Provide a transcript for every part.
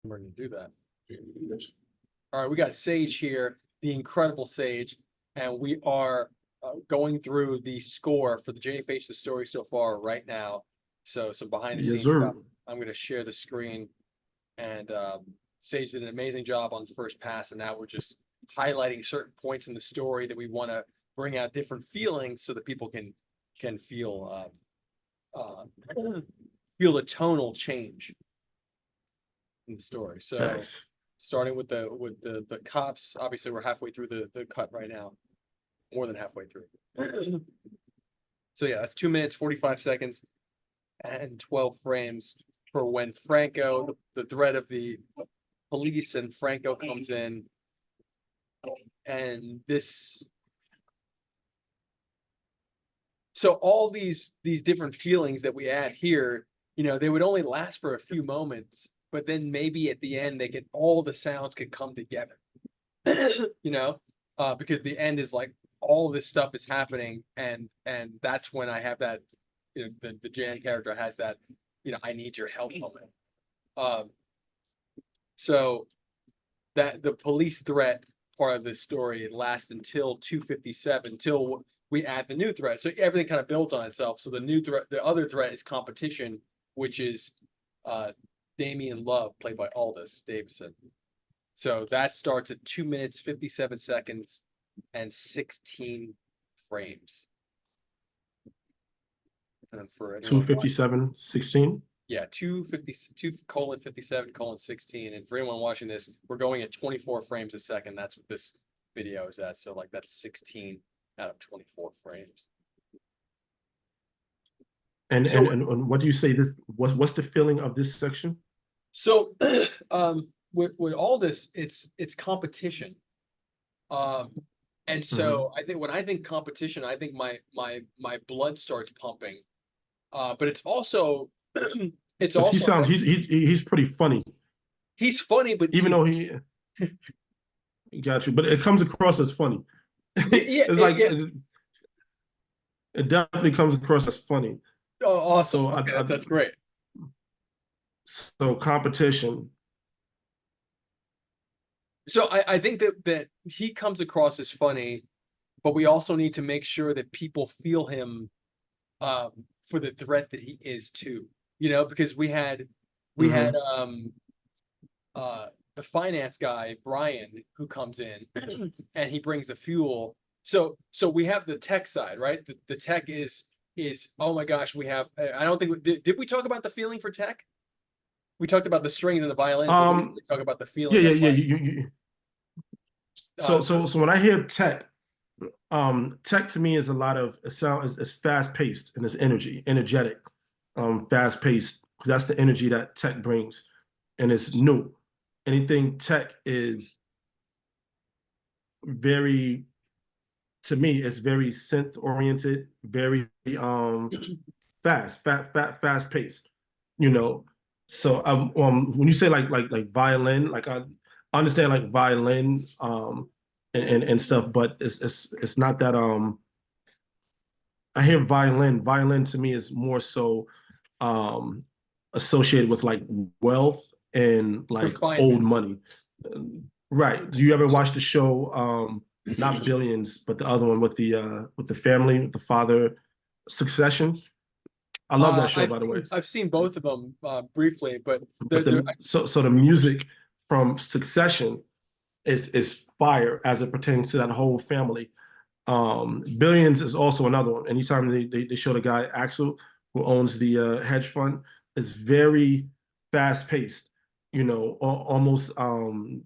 We're going to do that. All right, we got Sage here, the incredible Sage, and we are going through the score for the JFH, the story so far right now. So some behind the Yes, scenes sir. stuff. I'm going to share the screen, and Sage did an amazing job on the first pass, and now we're just highlighting certain points in the story that we want to bring out different feelings so that people can feel feel a tonal change in the story. So Thanks. starting with the cops, obviously we're halfway through the cut right now, more than halfway through. So yeah, that's 2 minutes 45 seconds and 12 frames for when Franco, the threat of the police and Franco comes in, and this. So all these different feelings that we add here, they would only last for a few moments, but then maybe at the end all the sounds could come together. Because the end is like all this stuff is happening, and that's when I have that, the Jan character has that, I need your help moment. So that the police threat part of this story lasts until 2:57, till we add the new threat. So everything kind of builds on itself. So the new threat, the other threat is competition, which is Damian Love, played by Aldous Davidson. So that starts at 2 minutes 57 seconds and 16 frames. And for 2:57:16. Yeah, 2:57:16. And for anyone watching this, we're going at 24 frames a second. That's what this video is at. So like that's 16 out of 24 frames. And what do you say this? What's the feeling of this section? So with all this, it's competition. And so I think when I think competition, I think my blood starts pumping. But it's also it's also he sounds he's pretty funny. He's funny, but even though he got you, but it comes across as funny. It's like it definitely comes across as funny. Oh, awesome! So okay, that's great. So competition. So I think that he comes across as funny, but we also need to make sure that people feel him for the threat that he is too. Because we had the finance guy, Brian, who comes in and he brings the fuel. So we have the tech side, right? The tech is oh my gosh, we have, I don't think did we talk about the feeling for tech? We talked about the strings and the violins, but we didn't talk about the feeling. Yeah. So when I hear tech, tech to me is a lot of it's fast paced and it's energetic, fast paced. That's the energy that tech brings, and it's new. Anything tech is very, to me, it's very synth oriented, very fast paced. So when you say like violin, like I understand like violin and stuff, but it's not that I hear violin. Violin to me is more so associated with like wealth and like old money. Right. Do you ever watch the show not Billions, but the other one with the family, with the father, Succession? I love that show, by the way. I've seen both of them briefly, but so the music from Succession is fire as it pertains to that whole family. Billions is also another one. Anytime they show the guy Axel who owns the hedge fund, it's very fast paced, almost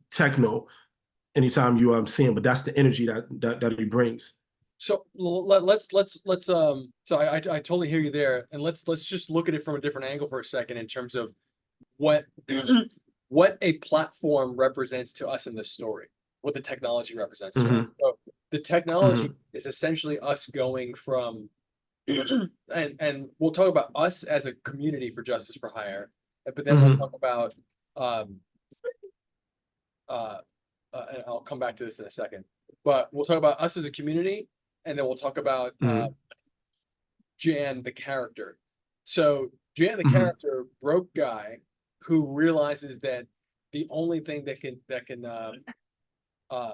techno. Anytime you see him, but that's the energy that he brings. So let's so I totally hear you there, and let's just look at it from a different angle for a second in terms of what what a platform represents to us in this story, what the technology represents to us. So the technology is essentially us going from and we'll talk about us as a community for Justice for Hire, but then we'll talk about and I'll come back to this in a second, but we'll talk about us as a community, and then we'll talk about Jan, the character. So Jan, the character, broke guy who realizes that the only thing uh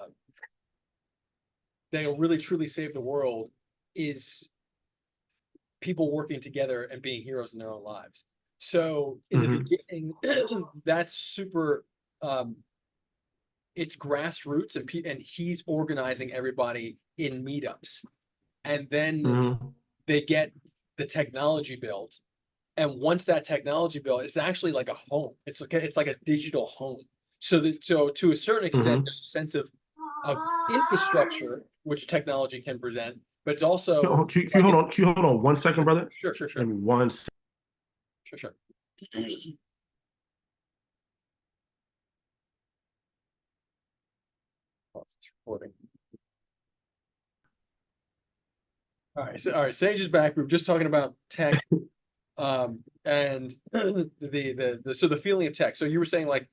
that'll really truly save the world is people working together and being heroes in their own lives. So in the Hmm. beginning, that's super. It's grassroots, and he's organizing everybody in meetups, and then Hmm. they get the technology built. And once that technology built, it's actually like a home. It's like a digital home. So to a certain extent, Hmm. there's a sense of infrastructure which technology can present, but it's also Can you like hold an on? Can you hold on 1 second, brother? sure, sure, sure, Give me 1 second. sure, sure. Oh, it's recording. All right. Sage is back. We were just talking about tech, and so the feeling of tech. So you were saying like,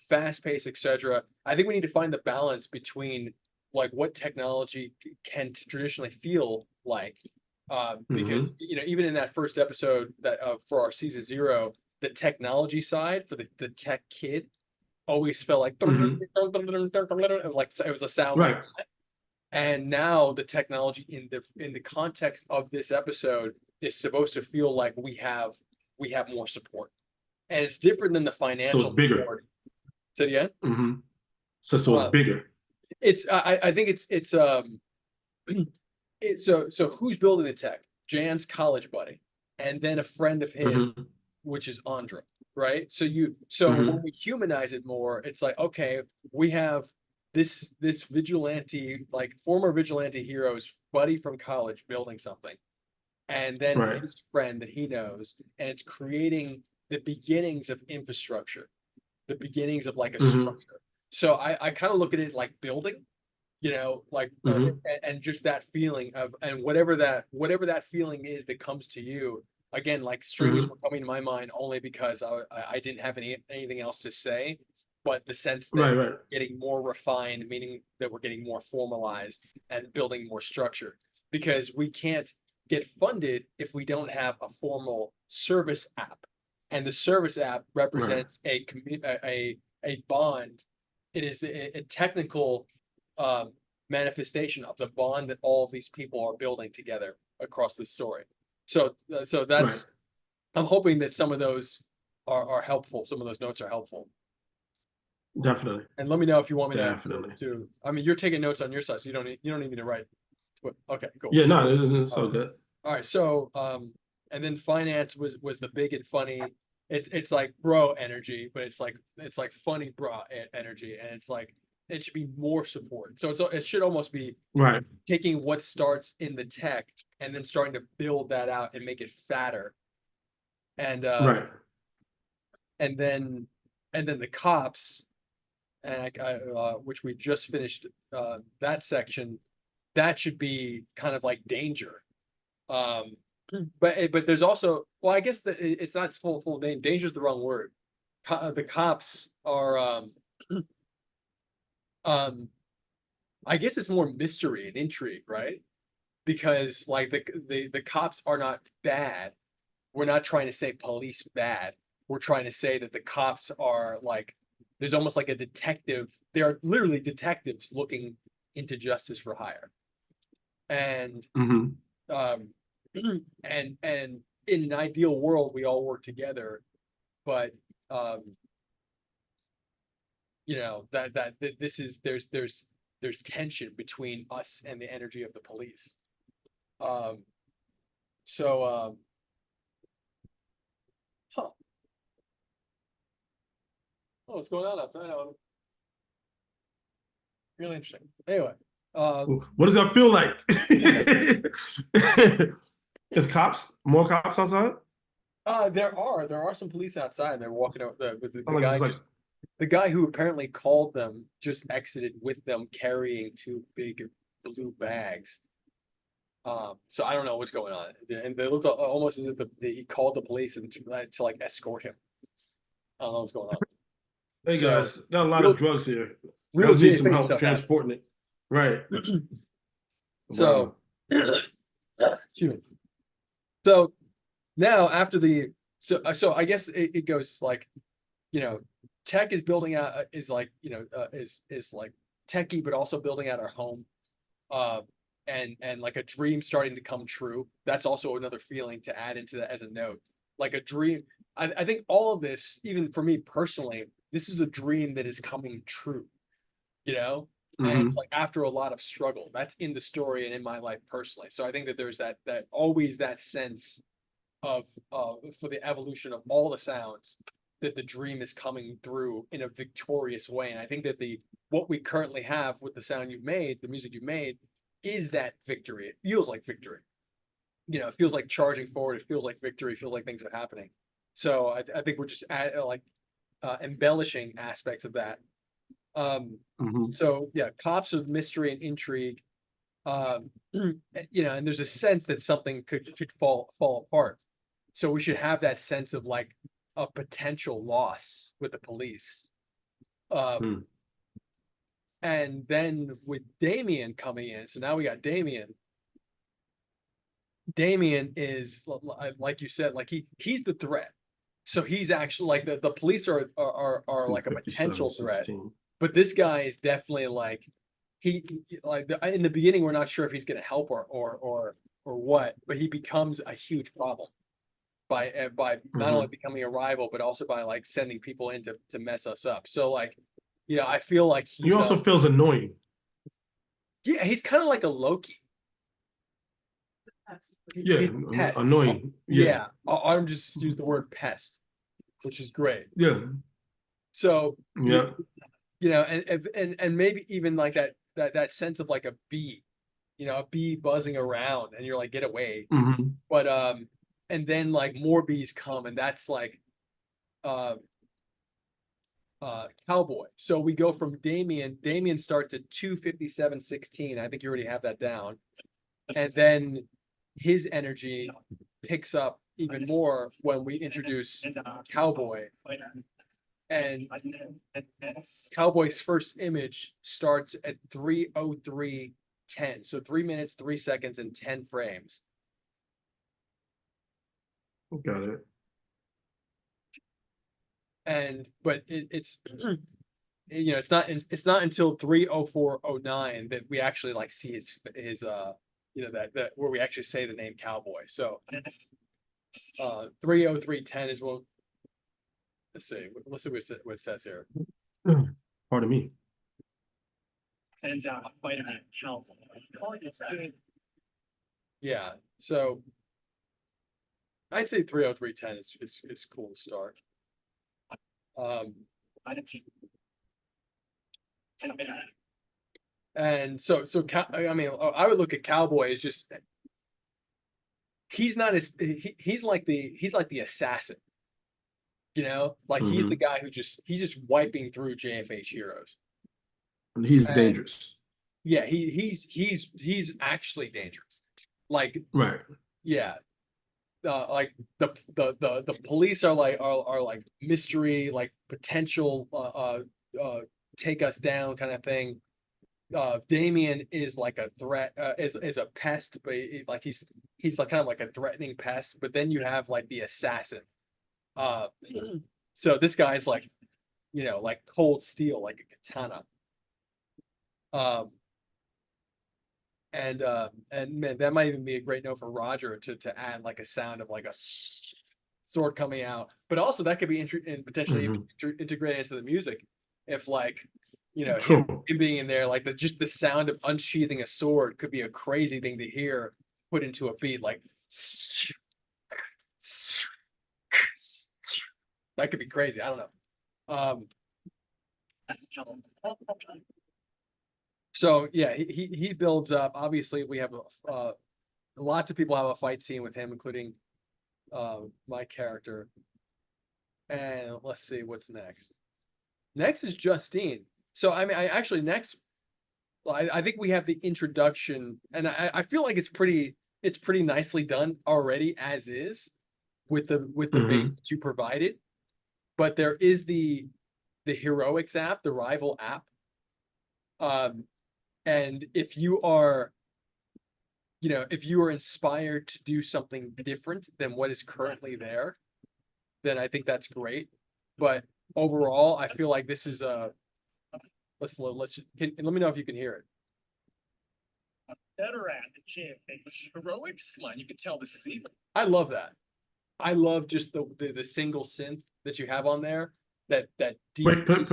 fast pace, etc. I think we need to find the balance between like what technology can traditionally feel like, because Hmm. even in that first episode that for our season 0, the technology side for the tech kid always felt like Hmm. it was a sound like. Right. And now the technology in the context of this episode is supposed to feel like we have more support, and it's different than the So it's financial bigger. support. So yeah, Hmm. So it's uh, bigger. I think so who's building the tech? Jan's college buddy, and then a friend of his, Hmm. which is Andra, right? So when Hmm. we humanize it more, it's like, okay, we have this vigilante, like former vigilante hero's buddy from college building something, and then Right. his friend that he knows, and it's creating the beginnings of infrastructure, the beginnings of like a Hmm. structure. So I kind of look at it like building, like Hmm. and just that feeling of, and whatever that feeling is that comes to you. Again, like streams were Hmm. coming to my mind only because I didn't have anything else to say, but the sense that Right. Right. getting more refined, meaning that we're getting more formalized and building more structure, because we can't get funded if we don't have a formal service app, and the service app Right. represents a bond. It is a technical um, manifestation of the bond that all of these people are building together across this story. So Right. that's, I'm hoping that some of those are helpful. Some of those notes are helpful. Definitely. And let me know if you want me Definitely. to. I mean, you're taking notes on your side, so you don't need me to write. But okay, cool. Yeah. No, it's All all right. good. All right. So and then finance was the big and funny. It's like bro energy, but it's like funny bro energy, and it's like it should be more support. So it should almost be Right. taking what starts in the tech and then starting to build that out and make it fatter, and Right. and then the cops, and which we just finished, that section, that should be kind of like danger. um but there's also, well, I guess that it's not full name. Danger is the wrong word. The cops are um I guess it's more mystery and intrigue, right? Because like the cops are not bad. We're not trying to say police bad. We're trying to say that the cops are like, there's almost like a detective. They are literally detectives looking into justice for hire. And Hmm. um and in an ideal world, we all work together, but um that this is there's tension between us and the energy of the police. Um so huh. Oh, what's going on outside? Oh, really interesting. Anyway, What does that feel like? Is more cops outside? there are some police outside. They're walking out the I'm like, guy just like, just the guy who apparently called them just exited with them carrying two big blue bags. So I don't know what's going on, and they looked almost as if he called the police and to like escort him. I don't know what's going on. hey So guys, got a lot of real drugs here. I real just need some JFH help stuff happened. transporting it. Right. So Wow. excuse me. So now after the so I guess it goes like, you know tech is building out is like is like techie, but also building out our home, uh, and like a dream starting to come true. That's also another feeling to add into that as a note, like a dream. I think all of this, even for me personally, this is a dream that is coming true, you know. And it's Hmm. like after a lot of struggle, that's in the story and in my life personally. So I think that there's that always that sense of for the evolution of all the sounds, that the dream is coming through in a victorious way. And I think that the what we currently have with the sound you've made, the music you've made, is that victory. It feels like victory. It feels like charging forward. It feels like victory. It feels like things are happening. So I think we're just embellishing aspects of that. Um, Hmm. so yeah, cops of mystery and intrigue. Um, and there's a sense that something could fall apart. So we should have that sense of like a potential loss with the police. Um, Mm. and then with Damien coming in, so now we got Damien. Damien is like you said, like he's the threat. So he's actually like the police are Two like a fifty seven potential threat, 16. but this guy is definitely like like in the beginning we're not sure if he's going to help or what, but he becomes a huge problem by not only Hmm. becoming a rival but also by like sending people in to mess us up. So like, I feel like He he's also feels annoying. yeah, he's kind of like a Loki. Yeah, He's a pest. annoying. Yeah, Yeah, I'm just use the word pest, which is great. yeah, So yeah. and maybe even like that sense of like a bee, a bee buzzing around, and you're like, get away. Hmm. But and then like more bees come, and that's like uh Cowboy. So we go from Damien starts at 257.16. I think you already have that down. And then his energy picks up even more when we introduce Cowboy. And Cowboy's first image starts at 3:03:10. So 3 minutes, 3 seconds, and 10 frames. Got it. And but it's it's not until 3:04:09 that we actually like see his that where we actually say the name Cowboy. So 3:03:10 is what. Let's see what it says here. Pardon me. Yeah, so I'd say 3:03:10 is cool to start. Um, and I mean, I would look at Cowboy as just he's not as he's like the assassin, like he's the Hmm. guy he's just wiping through JFH heroes. He's And dangerous. yeah, he's actually dangerous. Like, Right. yeah, like the police are like mystery, like potential take us down kind of thing. Damien is like a threat, is a pest, but like he's like kind of like a threatening pest. But then you have like the assassin. Uh, so this guy's like, like cold steel, like a katana. Um, and man, that might even be a great note for Roger to add like a sound of like a sword coming out. But also that could be and potentially even Hmm. integrated into the music if like, True. him being in there, like just the sound of unsheathing a sword could be a crazy thing to hear put into a beat like that could be crazy. I don't know. Um, so yeah, he builds up. Obviously, we have lots of people have a fight scene with him, including my character. And let's see what's next. Next is Justine. So I mean, I actually next, I think we have the introduction, and I feel like it's pretty nicely done already as is with the base Hmm. that you provided. But there is the heroics app, the rival app. Um, and if you are inspired to do something different than what is currently there, then I think that's great. But overall, I feel like this is let me know if you can hear it. Better at the JFH heroics. Come on, you can tell this is evil. I love that. I love just the single synth that you have on there. That deep. Wait, can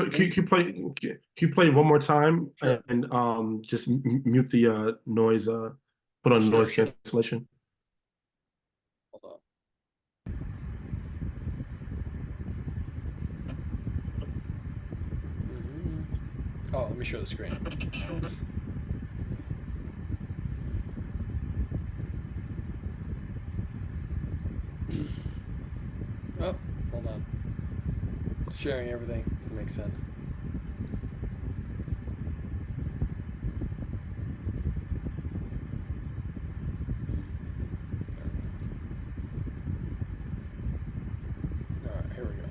you play one more time Sure. and just mute the noise, put on Sure, noise sure. cancellation. Hold on. Oh, let me show the screen. Oh, hold on. Sharing everything makes sense. All right, here we go.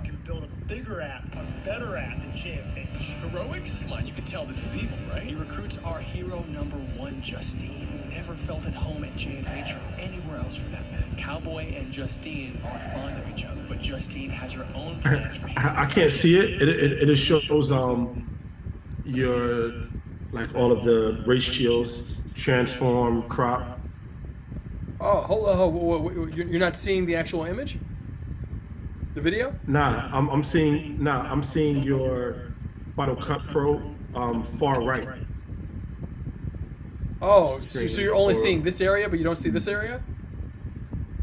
You can build a bigger app, a better app than JFH. Heroics? Come on, you can tell this is evil, right? He recruits our hero number one, Justine, who never felt at home at JFH or anywhere else for that matter. Cowboy and Justine are fond of each other, but Justine has her own plans for him. I can't see it. It just shows your like all of the ratios, transform, crop. Oh, hold on. You're not seeing the actual image? The video? I'm seeing your Final Cut Pro far right. Oh, so you're only Or, seeing this area, but you don't see this area?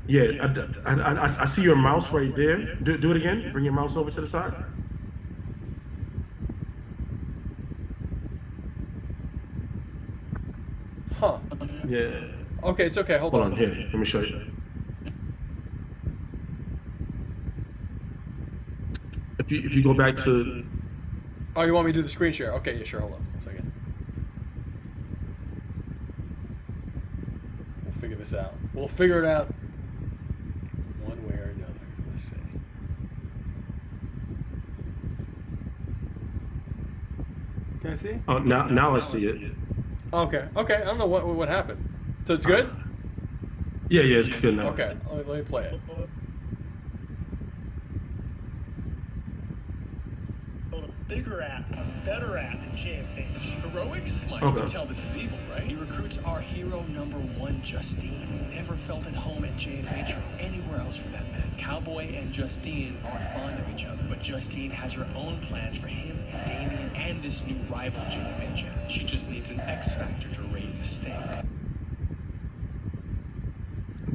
yeah, I see your mouse right there. Do it again. Bring your mouse over to the side. Huh. Yeah. Okay, it's okay. Hold Hold on. on here. Let me show you. If you go back to Oh, you want me to do the screen share? Okay, yeah, sure. Hold on 1 second. We'll figure this out. We'll figure it out one way or another. Let's see. Can I see? oh now I see it. Okay. Okay. I don't know what happened. So it's good? Yeah, it's good now. Okay. Let me play it. Build a bigger app, a better app than JFH. Heroics? Come on, you can tell this is evil, right? He recruits our hero number one, Justine, who never felt at home at JFH or anywhere else for that matter. Cowboy and Justine are fond of each other, but Justine has her own plans for him and Damien and this new rival JFH. She just needs an X factor to raise the stakes.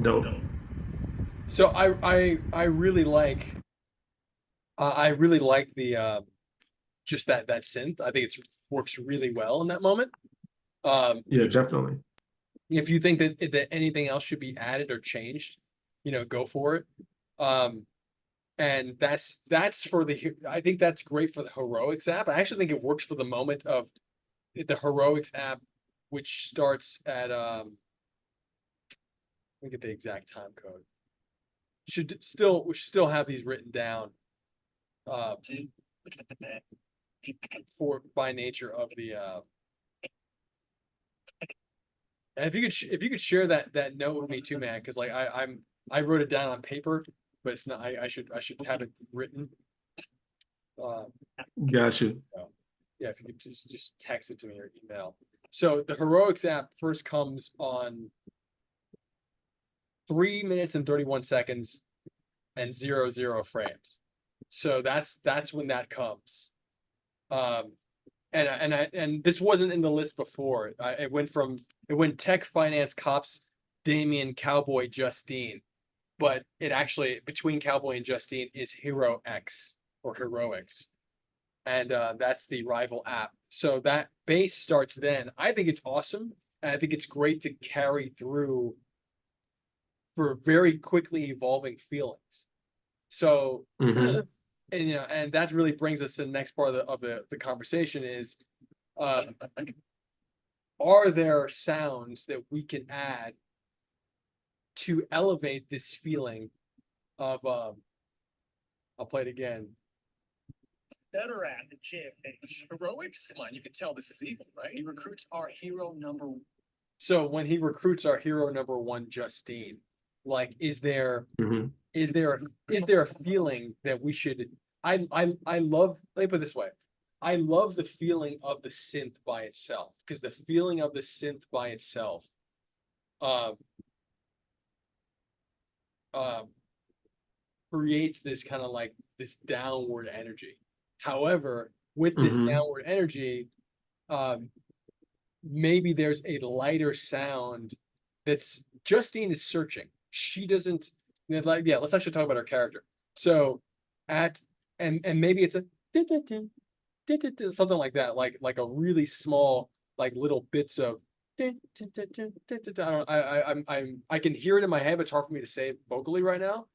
Dope. So I really like the just that synth. I think it works really well in that moment. Yeah, definitely. If you think that anything else should be added or changed, go for it. And that's for I think that's great for the heroics app. I actually think it works for the moment of the heroics app, which starts at let me get the exact time code. We should still have these written down for by nature of the and if you could share that note with me too, man, because like I wrote it down on paper, but it's not. I should have it written. Got you. Yeah, if you could just text it to me or email. So the heroics app first comes on 3 minutes and 31 seconds and 00 frames. So that's when that comes. And this wasn't in the list before. It went tech, finance, cops, Damien, Cowboy, Justine, but it actually between Cowboy and Justine is Hero X or Heroics, and that's the rival app. So that base starts then. I think it's awesome, and I think it's great to carry through for very quickly evolving feelings. So. Mhm. And that really brings us to the next part of the conversation is are there sounds that we can add to elevate this feeling of I'll play it again. Better at the JFH. Heroics? Come on, you can tell this is evil, right? He recruits our hero number one. So when he recruits our hero number one, Justine, like is there Mhm. is there a feeling that we should? I love. Let me put it this way. I love the feeling of the synth by itself, because the feeling of the synth by itself, um, um, creates this kind of like this downward energy. However, with this Mm-hmm. downward energy, um, maybe there's a lighter sound that's Justine is searching. She doesn't like, yeah, let's actually talk about her character. So at and maybe it's a something like that, like a really small, like little bits of I don't I can hear it in my head, but it's hard for me to say it vocally right now.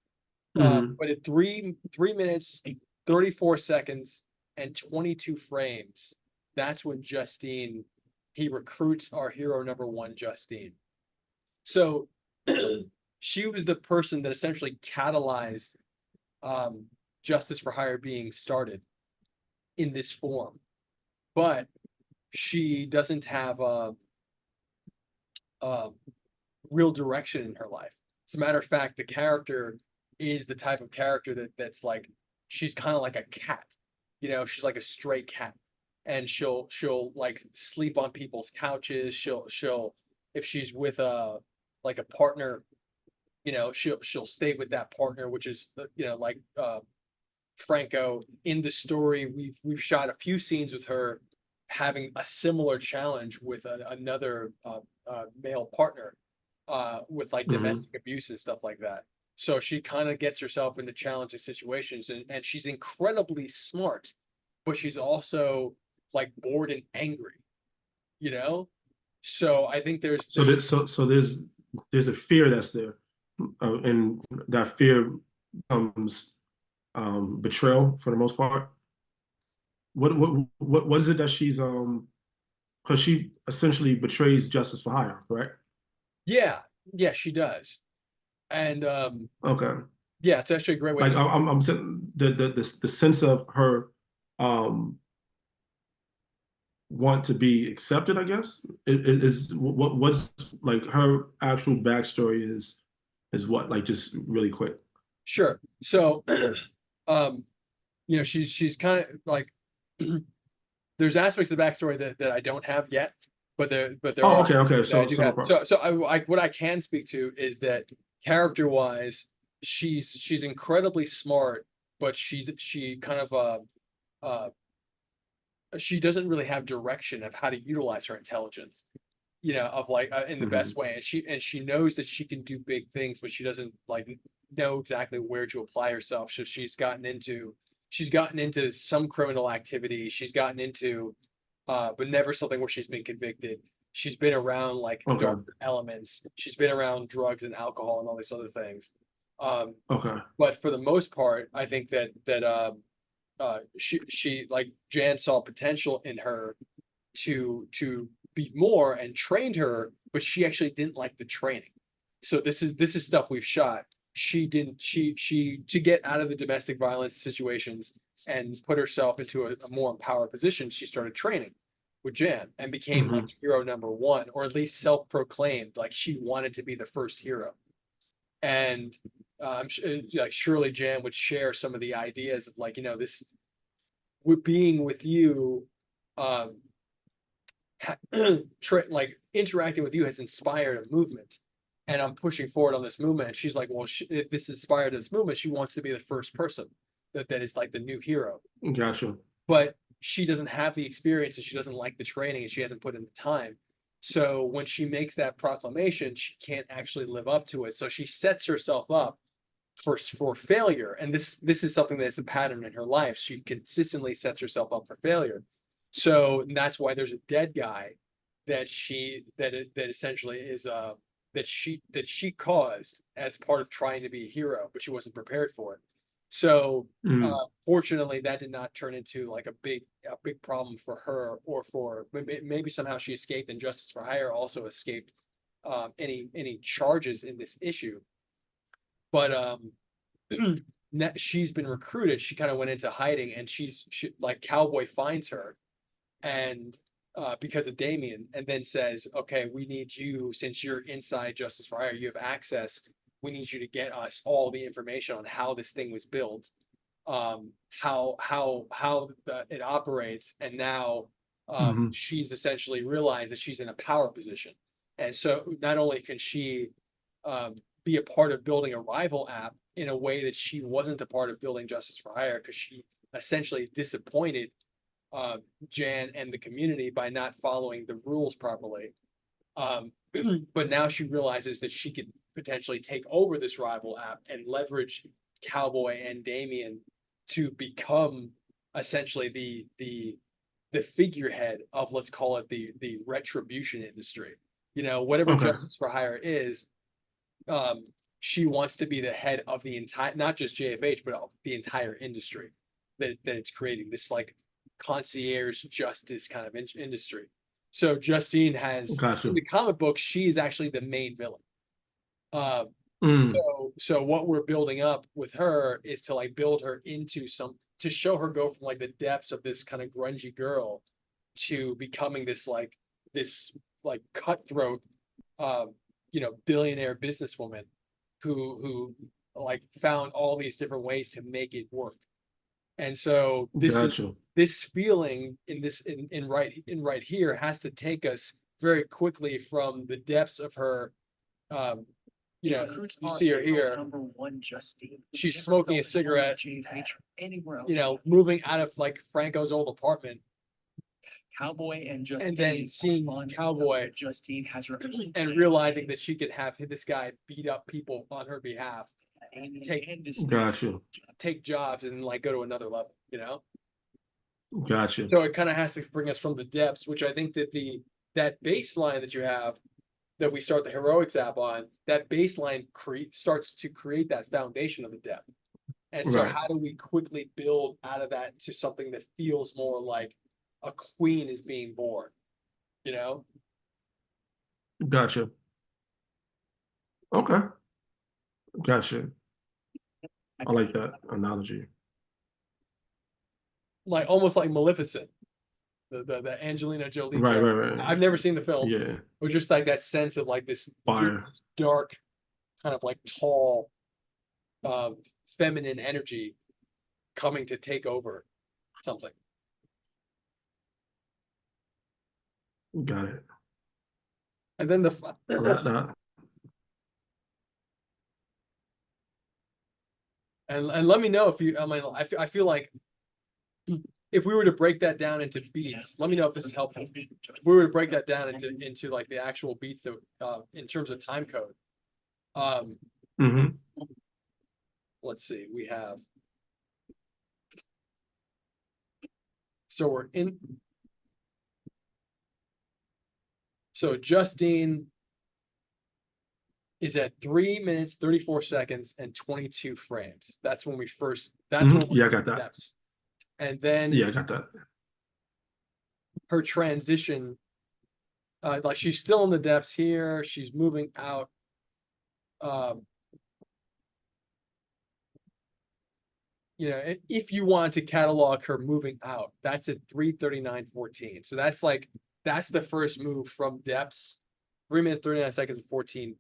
Mm-hmm. But at 3 minutes, 34 seconds, and 22 frames, that's when Justine, he recruits our hero number one, Justine. So she was the person that essentially catalyzed um, Justice for Hire being started in this form. But she doesn't have a real direction in her life. As a matter of fact, the character is the type of character that's like, she's kind of like a cat. She's like a stray cat. And she'll like sleep on people's couches. She'll if she's with a partner, she'll stay with that partner, which is like Franco in the story. We've shot a few scenes with her having a similar challenge with another male partner with like Mm-hmm. domestic abuse and stuff like that. So she kind of gets herself into challenging situations, and she's incredibly smart, but she's also like bored and angry, you know? So I think So there's a fear that's there, and that fear comes betrayal for the most part. What is it that she's because she essentially betrays Justice for Hire, correct? yeah, yeah, she does. And Okay. yeah, it's actually a great way to Like put it. I'm saying the sense of her um want to be accepted, I guess, is what's like her actual backstory is what, like, just really quick. Sure. So um she's kind of like there's aspects of the backstory that I don't have yet, but there Oh, are okay, that I so do so no have. problem. So what I can speak to is that character wise, she's incredibly smart, but she kind of uh she doesn't really have direction of how to utilize her intelligence, of like in the best Hmm. way. And she knows that she can do big things, but she doesn't like know exactly where to apply herself. So she's gotten into some criminal activity. She's gotten into, but never something where she's been convicted. She's been around like Okay, dark elements. She's been around drugs and alcohol and all these other things. Um, okay. but for the most part, I think she like Jan saw potential in her to be more and trained her, but she actually didn't like the training. So this is stuff we've shot. She didn't she to get out of the domestic violence situations and put herself into a more empowered position, she started training with Jan and became like Hmm. hero number one, or at least self-proclaimed like she wanted to be the first hero. And like surely Jan would share some of the ideas of like, this with being with you, um, like interacting with you has inspired a movement, and I'm pushing forward on this movement. And she's like, well, if this inspired this movement, she wants to be the first person that is like the new hero. Gotcha. But she doesn't have the experience, and she doesn't like the training, and she hasn't put in the time. So when she makes that proclamation, she can't actually live up to it. So she sets herself up for failure. And this is something that's a pattern in her life. She consistently sets herself up for failure. So that's why there's a dead guy that essentially is that she caused as part of trying to be a hero, but she wasn't prepared for it. So Mm. fortunately, that did not turn into like a big problem for her, or for maybe somehow she escaped, and Justice for Hire also escaped any charges in this issue. But she's been recruited. She kind of went into hiding, and she like Cowboy finds her, and because of Damien, and then says, "Okay, we need you, since you're inside Justice for Hire. You have access. we need you to get us all the information on how this thing was built, it operates, and now Hmm. she's essentially realized that she's in a power position, and so not only can she be a part of building a rival app in a way that she wasn't a part of building Justice for Hire, because she essentially disappointed Jan and the community by not following the rules properly. But now she realizes that she could potentially take over this rival app and leverage Cowboy and Damien to become essentially the figurehead of, let's call it, the retribution industry. You know, whatever Okay. Justice for Hire is, she wants to be the head of the entire, not just JFH, but of the entire industry that it's creating, this like concierge justice kind of industry. So Justine has, Got in the you. comic book, she is actually the main villain. Um, Mm, so what we're building up with her is to like build her into to show her go from like the depths of this kind of grungy girl to becoming this like cutthroat, billionaire businesswoman who like found all these different ways to make it work. And so got you. this feeling in right here has to take us very quickly from the depths of her. You see her here. Number one, Justine. She's smoking a cigarette. JFH or anywhere else. Moving out of like Franco's old apartment, Cowboy and Justine. and then seeing Cowboy Justine has her and realizing that she could have this guy beat up people on her behalf, Got you. take jobs, and like go to another level. Got you. So it kind of has to bring us from the depths, which I think that that baseline that you have, that we start the heroics app on, that baseline starts to create that foundation of the depth. And so Right. how do we quickly build out of that to something that feels more like a queen is being born, you know? Gotcha. Okay. Gotcha. I like that analogy. Like almost like Maleficent, the Angelina Jolie Right, character. right, right. I've never seen the film. Yeah. But just like that sense of like this Fire. dark, kind of like tall, feminine energy coming to take over something. Got it. And then That. and let me know if you, I mean, I feel like if we were to break that down into beats, let me know if this is helpful. If we were to break that down into like the actual beats that in terms of time code. Mm-hmm. Let's see, we have, so we're in, so Justine is at 3 minutes, 34 seconds, and 22 frames. That's when we first, that's when Yeah, I got that. depths. And then Yeah, I got that. her transition, like she's still in the depths here, she's moving out. If you want to catalog her moving out, that's at 3:39:14. So that's the first move from depths. 3 minutes, 39 seconds, and 14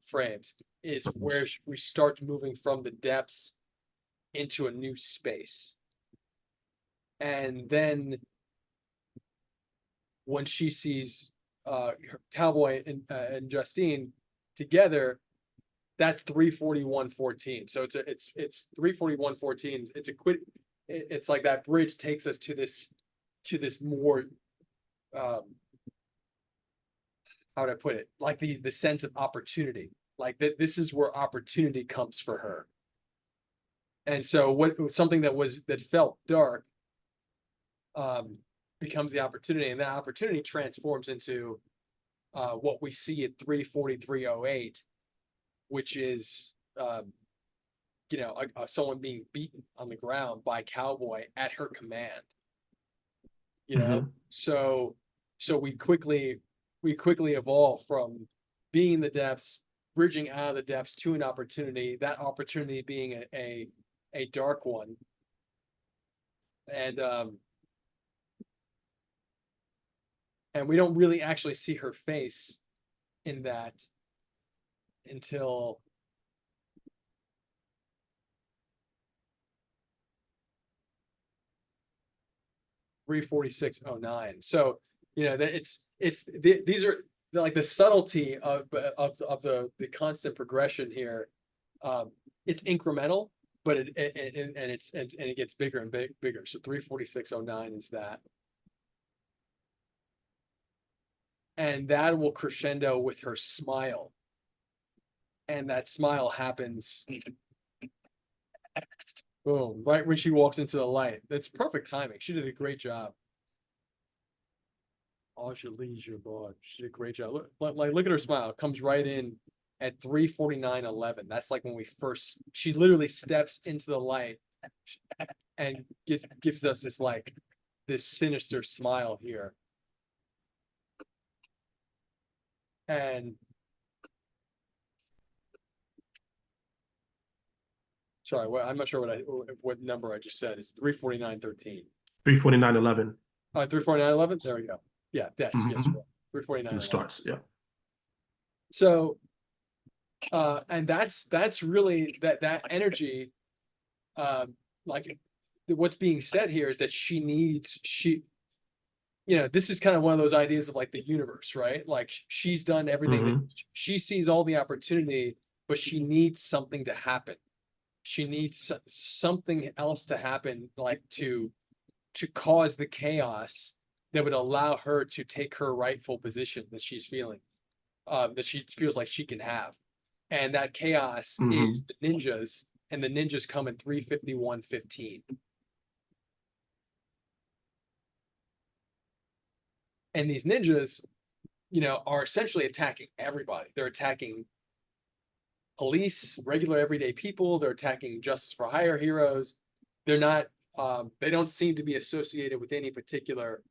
frames is where we start moving from the depths into a new space. And then when she sees Cowboy and Justine together, that's 3:41:14. So it's 3:41:14. It's like that bridge takes us to this more, how would I put it? Like the sense of opportunity. Like that this is where opportunity comes for her. And so something that felt dark becomes the opportunity, and that opportunity transforms into what we see at 3:43:08, which is someone being beaten on the ground by Cowboy at her command. So we quickly evolve from being in the depths, bridging out of the depths to an opportunity, that opportunity being a dark one. And we don't really actually see her face in that until 34609. So, you know, that these are like the subtlety of the constant progression here. It's incremental, but it gets bigger and bigger. So 34609 is that. And that will crescendo with her smile. And that smile happens, boom, right when she walks into the light. That's perfect timing. She did a great job. All your leisure, bud. She did a great job. Look at her smile. It comes right in at 349:11. That's like when we first. She literally steps into the light and gives us this sinister smile here. And sorry, I'm not sure what number I just said. It's 349:13. 349:11. 349:11. There we go. Yeah, yes, yes. Mhm. 349. It starts. Yeah. So, and that's really that energy. Like what's being said here is that this is kind of one of those ideas of like the universe, right? Like she's done everything that she sees all the opportunity, but she needs something to happen. She needs something else to happen, like to cause the chaos that would allow her to take her rightful position that she's feeling, that she feels like she can have. And that chaos is the ninjas, and the ninjas come in 351:15. And these ninjas, are essentially attacking everybody. They're attacking police, regular everyday people. They're attacking justice for hire heroes. They're not. They don't seem to be associated with any particular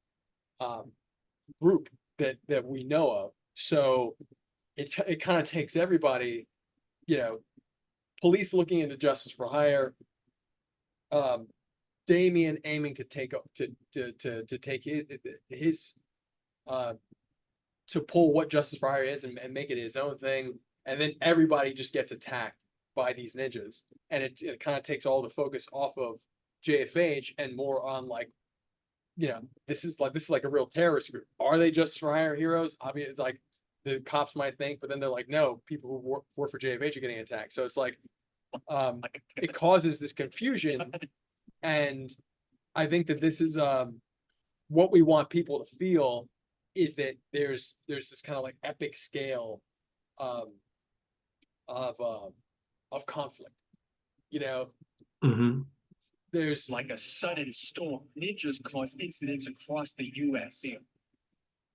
group that we know of. So it kind of takes everybody. Police looking into justice for hire. Damien aiming to take his to pull what justice for hire is and make it his own thing, and then everybody just gets attacked by these ninjas, and it kind of takes all the focus off of JFH and more on this is like a real terrorist group. Are they justice for hire heroes? Obviously, like the cops might think, but then they're like, no, people who work for JFH are getting attacked. So it's like it causes this confusion, and I think that this is what we want people to feel is that there's this kind of like epic scale of conflict. There's Like a sudden storm, ninjas cause incidents across the U.S.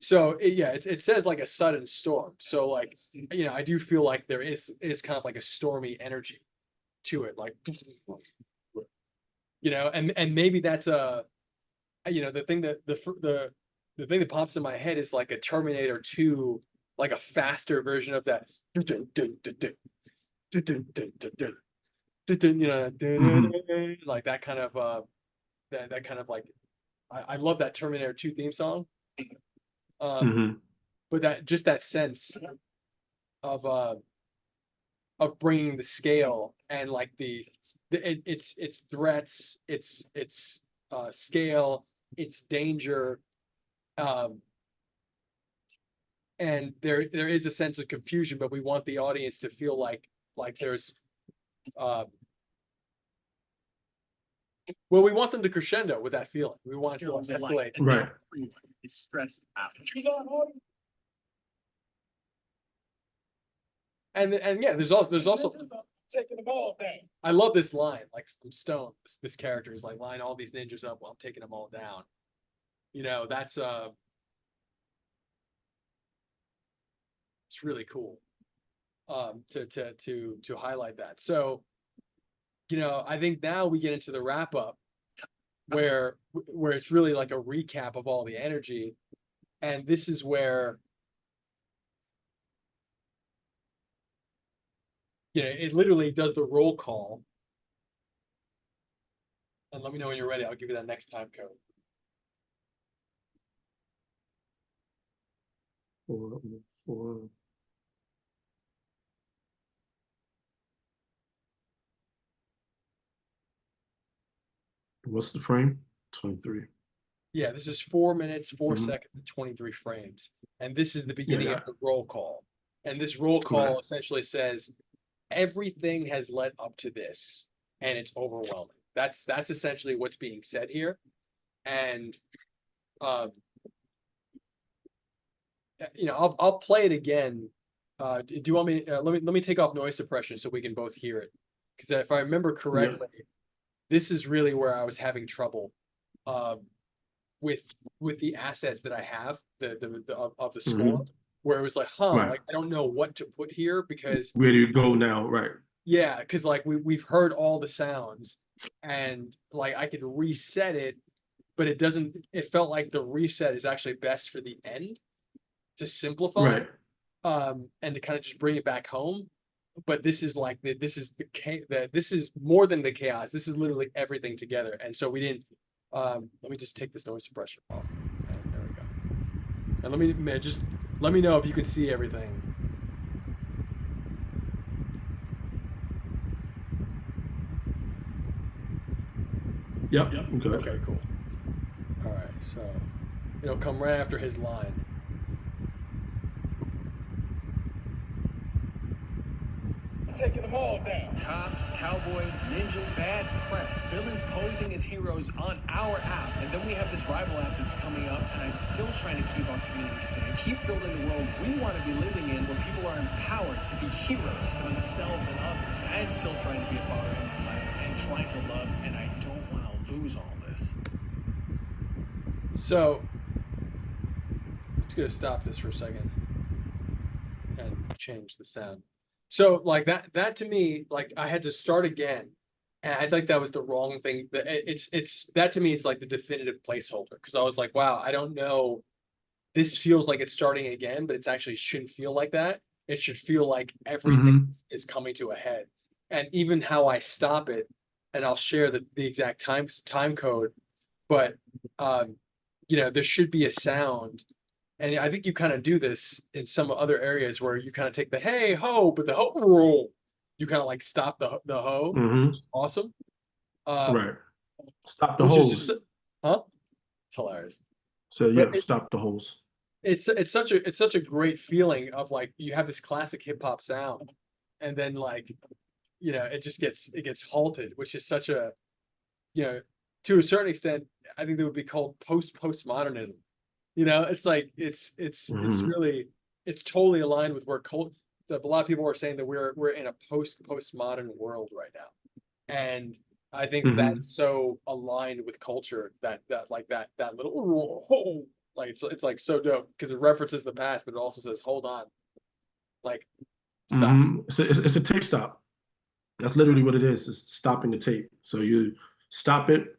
so it says like a sudden storm. So like I do feel like there is kind of like a stormy energy to it, like and maybe that's the thing that the thing that pops in my head is like a Terminator 2, like a faster version of that. Like that kind of that kind of like I love that Terminator 2 theme song. But that sense of bringing the scale and like its threats, its scale, its danger, and there is a sense of confusion, but we want the audience to feel like there's we want them to crescendo with that feeling. We want to escalate. Right. It's stressed out. And yeah, there's also Taking the ball down. I love this line, like from Stone. This character is like, line all these ninjas up while I'm taking them all down. That's it's really cool. To highlight that. So, I think now we get into the wrap up where it's really like a recap of all the energy, and this is where it literally does the roll call. And let me know when you're ready. I'll give you that next time code. What's the frame? 23. Yeah, this is 4 minutes, 4 Mhm. seconds, and 23 frames. And this is the beginning Yeah. of the roll call. And this roll call Right. essentially says everything has led up to this, and it's overwhelming. That's essentially what's being said here. And um, I'll play it again. Do you want me? Let me take off noise suppression so we can both hear it. Because if I remember Yeah. correctly, this is really where I was having trouble um, with the assets that I have, of the score, Mhm. where it was like, Right. like I don't know what to put here because Where do you go now? Right. yeah, because like we've heard all the sounds and like I could reset it, but it doesn't. It felt like the reset is actually best for the end to simplify, Right. and to kind of just bring it back home. But this is like this is this is more than the chaos. This is literally everything together. And so we didn't. Let me just take this noise suppression off. And there we go. And let me know if you can see everything. Yep. Okay. Okay, cool. All right, so it'll come right after his line. Taking them all down. Cops, cowboys, ninjas, bad press. Villains posing as heroes on our app. And then we have this rival app that's coming up, and I'm still trying to keep our community safe. Keep building the world we want to be living in where people are empowered to be heroes for themselves and others. I'm still trying to be a father in my life and trying to love, and I don't want to lose all this. So I'm just gonna stop this for a second and change the sound. So like that to me, like I had to start again, and I think that was the wrong thing. It's that to me is like the definitive placeholder because I was like, wow, I don't know. This feels like it's starting again, but it's actually shouldn't feel like that. It should feel like everything Mhm. is coming to a head, and even how I stop it, and I'll share the exact time code, but um, there should be a sound and I think you kind of do this in some other areas where you kind of take the hey ho, but the ho roll, you kind of like stop the ho. Mhm. Awesome. Um, Right. Stop the which is just holes. huh? It's hilarious. So But yeah, stop the holes. it's such a great feeling of like you have this classic hip hop sound, and then like it gets halted, which is such a you know to a certain extent I think that would be called postmodernism. It's like it's Mhm. really it's totally aligned with where a lot of people are saying that we're in a postmodern world right now, and I think Mhm. that's so aligned with culture that little like it's like so dope because it references the past, but it also says hold on, like stop. Mhm. It's a tape stop. That's literally what it is. It's stopping the tape. So you stop it,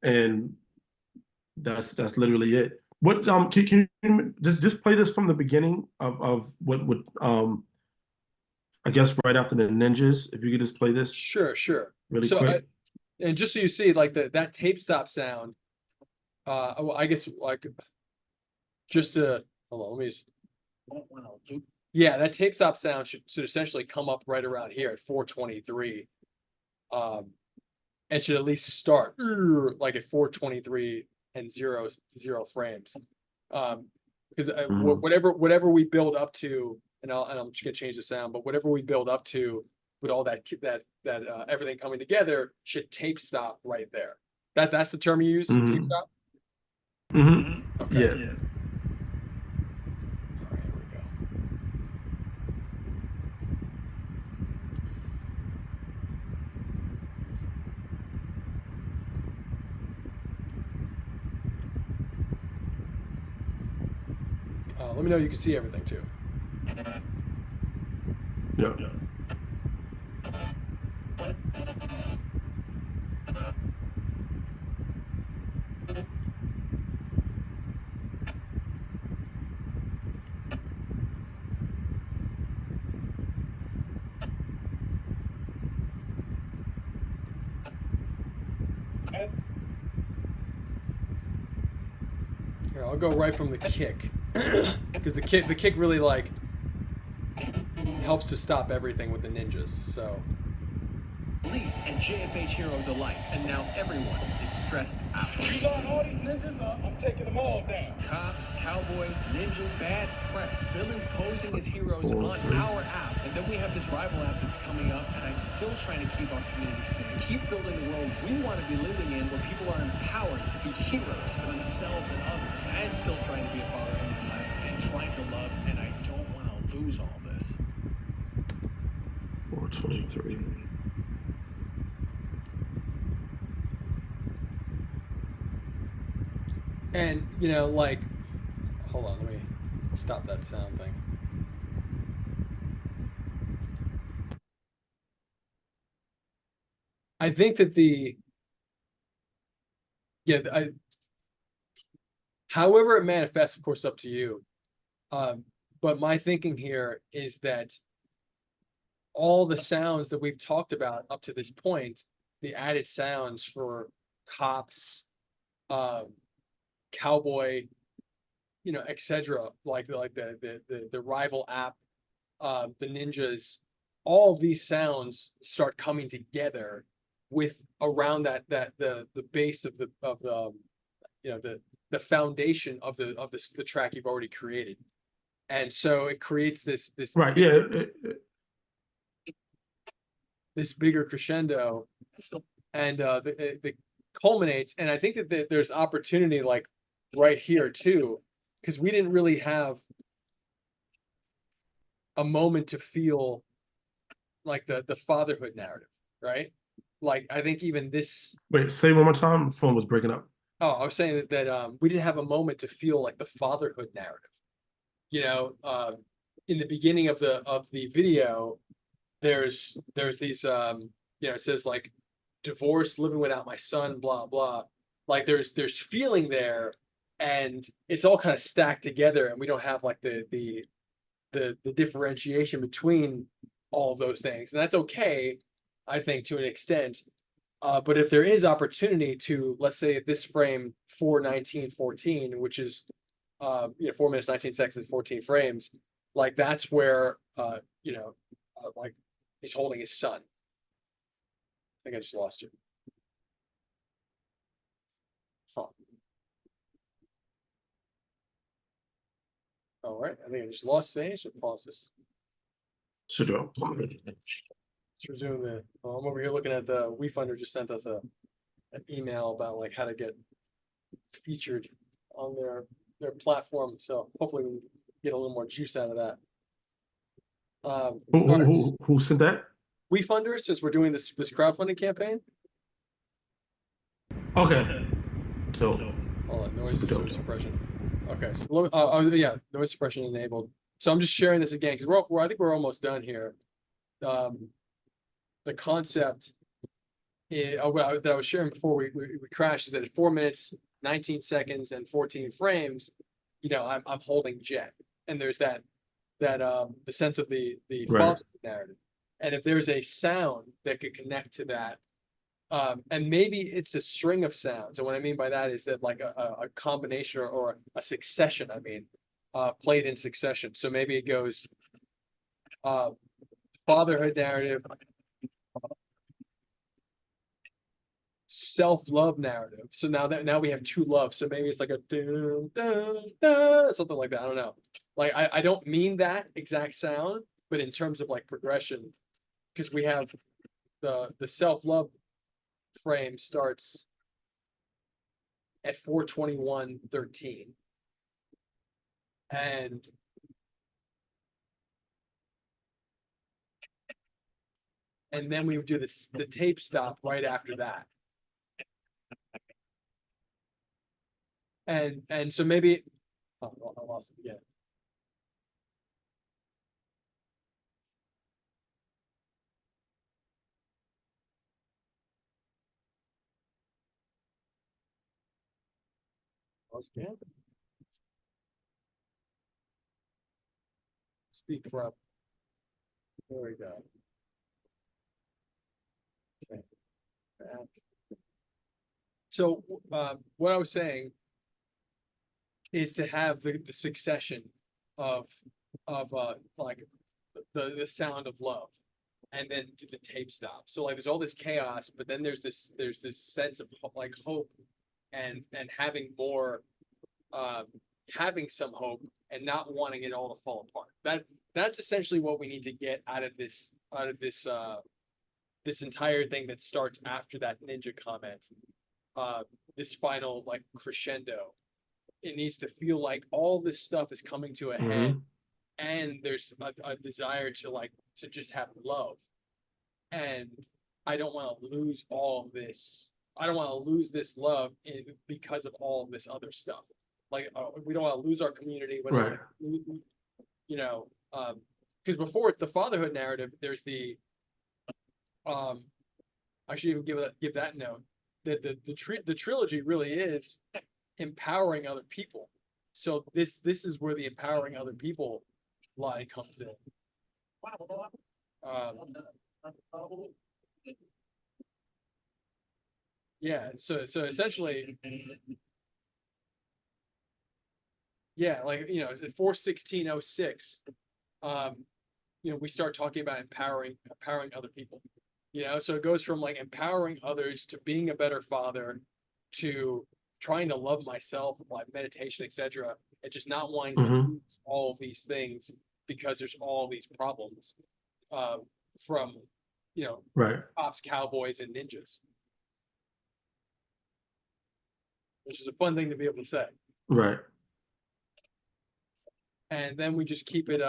and that's literally it. What can you just play this from the beginning of what would I guess right after the ninjas, if you could just play this Sure. really So quick. and just so you see, like that tape stop sound. Well, I guess like just to hold on, let me just. Yeah, that tape stop sound should essentially come up right around here at 423. And should at least start like at 423 and zero frames. Because Mhm. whatever we build up to, and I'm just gonna change the sound, but whatever we build up to with all that everything coming together should tape stop right there. That's the term you use, tape Mhm. stop? Mhm. Okay. Yeah. Yeah. All right, here we go. Let me know you can see everything too. Yeah. Here, I'll go right from the kick. Because the kick really like helps to stop everything with the ninjas. So Police and JFH heroes alike, and now everyone is stressed out. You got all these ninjas, I'm taking them all down. Cops, cowboys, ninjas, bad press, villains posing as heroes on our app, and then we have this rival app that's coming up, and I'm still trying to keep our community safe. Keep building the world we want to be living in, where people are empowered to be heroes for themselves and others. And still trying to be a father in my life and trying to love, and I don't want to lose all this. 423. And, you know, like, hold on, let me stop that sound thing. I think that however it manifests, of course, up to you. But my thinking here is that all the sounds that we've talked about up to this point, the added sounds for cops, cowboy, you know, etc., like the rival app, the ninjas, all of these sounds start coming together with around the base of the you know, the foundation of the track you've already created, and so it creates this Right. Yeah. this bigger crescendo, and it culminates. And I think that there's opportunity, like right here too, because we didn't really have a moment to feel like the fatherhood narrative, right? Like I think even this. Wait, say one more time. The phone was breaking up. Oh, I was saying that we didn't have a moment to feel like the fatherhood narrative. You know, in the beginning of the video, there's these you know, it says like divorce, living without my son, blah blah. Like there's feeling there, and it's all kind of stacked together, and we don't have like the differentiation between all of those things, and that's okay, I think, to an extent. But if there is opportunity to, let's say, this frame 4:19:14, which is you know, 4 minutes 19 seconds and 14 frames, like that's where you know, like he's holding his son. I think I just lost you. Huh. All right, I think I just lost Sage. So pause this. Should go. Let's resume the. I'm over here looking at the WeFunder just sent us an email about like how to get featured on their platform. So hopefully we can get a little more juice out of that. Who sent that? WeFunder, since we're doing this crowdfunding campaign. Okay. Dope. Hold on, noise Super dope. suppression. Okay, so let me, yeah, noise suppression enabled. So I'm just sharing this again because I think we're almost done here. The concept that I was sharing before we crashed is that at 4 minutes, 19 seconds, and 14 frames, you know, I'm holding Jet, and there's that the sense of the Right. narrative, and if there's a sound that could connect to that, and maybe it's a string of sounds, and what I mean by that is that like a combination or a succession. I mean, played in succession. So maybe it goes fatherhood narrative, self-love narrative. So now we have two loves. So maybe it's like a dun, dun, dun, something like that. I don't know. Like I don't mean that exact sound, but in terms of like progression, because we have the self-love frame starts at 4:21:13, and then we would do the tape stop right after that. And so maybe, oh, I lost it again. Lost again. Speak up. There we go. Okay. So what I was saying is to have the succession of like the sound of love, and then do the tape stop. So like there's all this chaos, but then there's this sense of like hope and having more having some hope and not wanting it all to fall apart. That's essentially what we need to get out of this this entire thing that starts after that ninja comment. This final like crescendo. It needs to feel like all this stuff is coming to a head, and there's a desire to just have love. And I don't want to lose all of this. I don't want to lose this love because of all of this other stuff. Like we don't want to lose our community. We don't Right. want to, because before the fatherhood narrative, there's the I should even give that note that the trilogy really is empowering other people. So this is where the empowering other people line comes in. Yeah, so essentially, yeah, like 4/16/06, we start talking about empowering other people. So it goes from like empowering others to being a better father to trying to love myself, like meditation, etc., and just not wanting to lose all of these things because there's all these problems from Right. cops, cowboys, and ninjas, which is a fun thing to be able to say. Right. And then we just keep it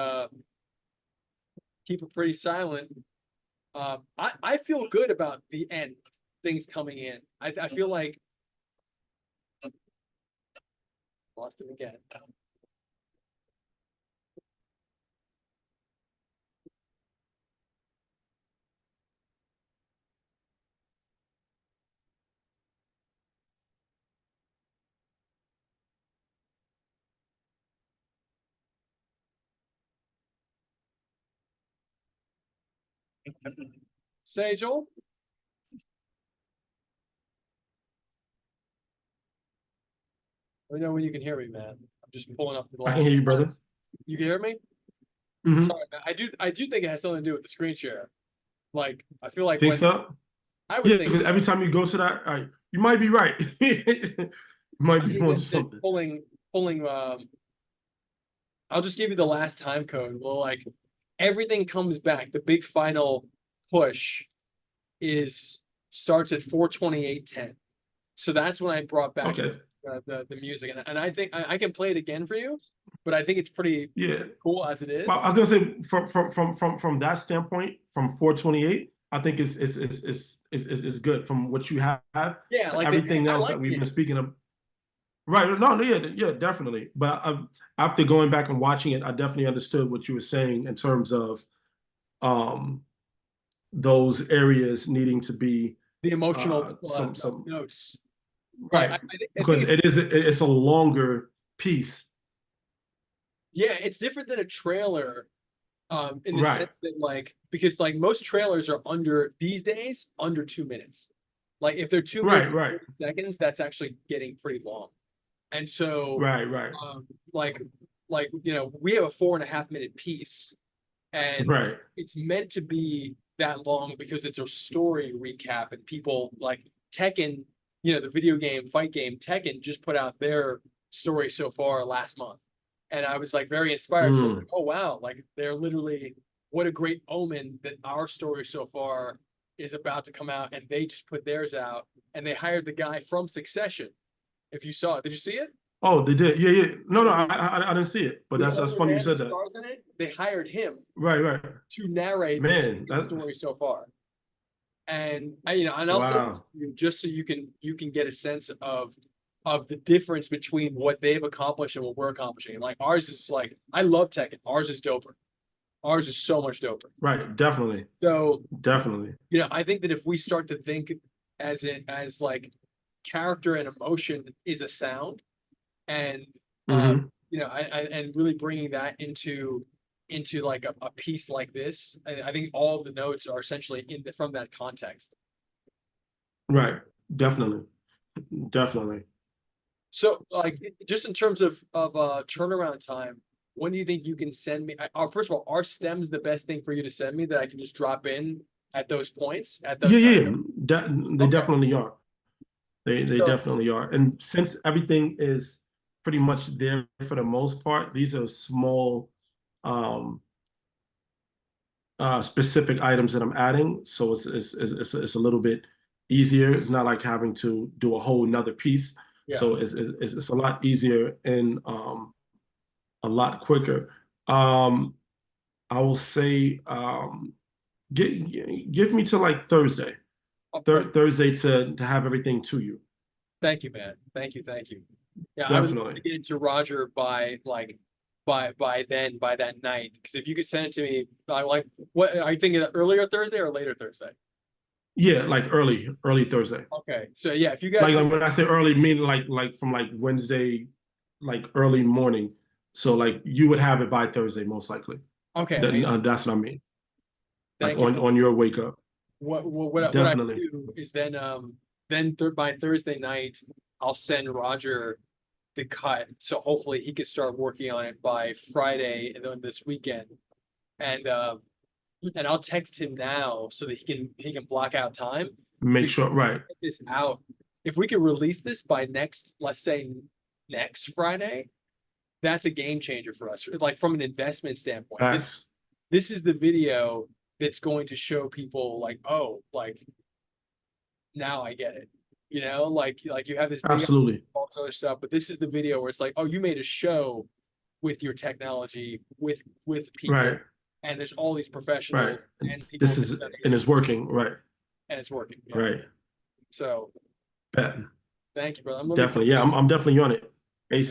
pretty silent. I feel good about the end, things coming in. I feel like lost him again. Joel? Let me know when you can hear me, man. I'm just pulling up the I can hear you, brother. You can hear me? Mhm. Sorry, man. I do think it has something to do with the screen share. Like, I feel like Think when so? I would Yeah, think because every time you go to that, you might be right. You might be onto that something. pulling I'll just give you the last time code. Well, like everything comes back. The big final push starts at 4/28/10. So that's when I brought back Okay. the music, and I think I can play it again for you, but I think it's pretty Yeah. cool as it is. Well, I was gonna say from that standpoint, from 428, I think it's good from what you have. Yeah, like everything I else like that we've it. been speaking of. Right. No, yeah, definitely. But after going back and watching it, I definitely understood what you were saying in terms of um those areas needing to be The emotional some notes. right, I because think it's a longer piece. yeah, it's different than a trailer, in the Right. sense that like because like most trailers are these days under 2 minutes. Like if they're 2 minutes and Right. 30 seconds, that's actually getting pretty long. And so, Right. like we have a 4.5 minute piece, and Right. it's meant to be that long because it's a story recap, and people like Tekken, the video game fight game Tekken just put out their story so far last month, and I was like very inspired. So like, oh wow, like they're literally what a great omen that our story so far is about to come out, and they just put theirs out, and they hired the guy from Succession. If you saw it, did you see it? Oh, they did. Yeah. No, I didn't see it, but The that's older funny you man who said that. stars in it, they hired him Right. to narrate the Man, Tekken story so far. And and I'll say this to wow. you just so you can get a sense of the difference between what they've accomplished and what we're accomplishing. Like ours is like I love Tekken. Ours is doper. Ours is so much doper. Right, definitely. So Definitely. I think that if we start to think as like character and emotion is a sound, and and really bringing that into like a piece like this, I think all of the notes are essentially from that context. Right. Definitely. Definitely. So like just in terms of turnaround time, when do you think you can send me? First of all, are stems the best thing for you to send me that I can just drop in at those points at those Yeah, times? they Okay. definitely are. They So definitely are. And since everything is pretty much there for the most part, these are small um specific items that I'm adding. So it's a little bit easier. It's not like having to do a whole nother piece. yeah. So it's a lot easier and a lot quicker. Um I will say give me till like Thursday. Thursday to have everything to you. Thank you, man. Thank you. Thank you. Yeah, I would love to Definitely. get into Roger by like by that night. Because if you could send it to me, like what are you thinking? Earlier Thursday or later Thursday? Yeah, like early Thursday. Okay, so yeah, if you guys Like when I say early, meaning like from like Wednesday, like early morning. So like you would have it by Thursday, most likely. okay, amazing. That's what I mean. Like Thank you. on your wake up. What I Definitely. do is then by Thursday night I'll send Roger the cut, so hopefully he can start working on it by Friday and then this weekend, and I'll text him now so that he can block out time. Make If sure, we right. get this out, if we can release this by let's say next Friday, that's a game changer for us. Like from an investment standpoint, Facts. this is the video that's going to show people like, oh, like now I get it. You know, like you have this big Absolutely. all this other stuff, but this is the video where it's like, oh, you made a show with your technology with people, Right. and there's all these professionals Right. and people This is and it's working. Right. and it's working. Yeah. Right. So Bet. thank you, brother. I'm gonna be Definitely. Yeah, I'm definitely on it.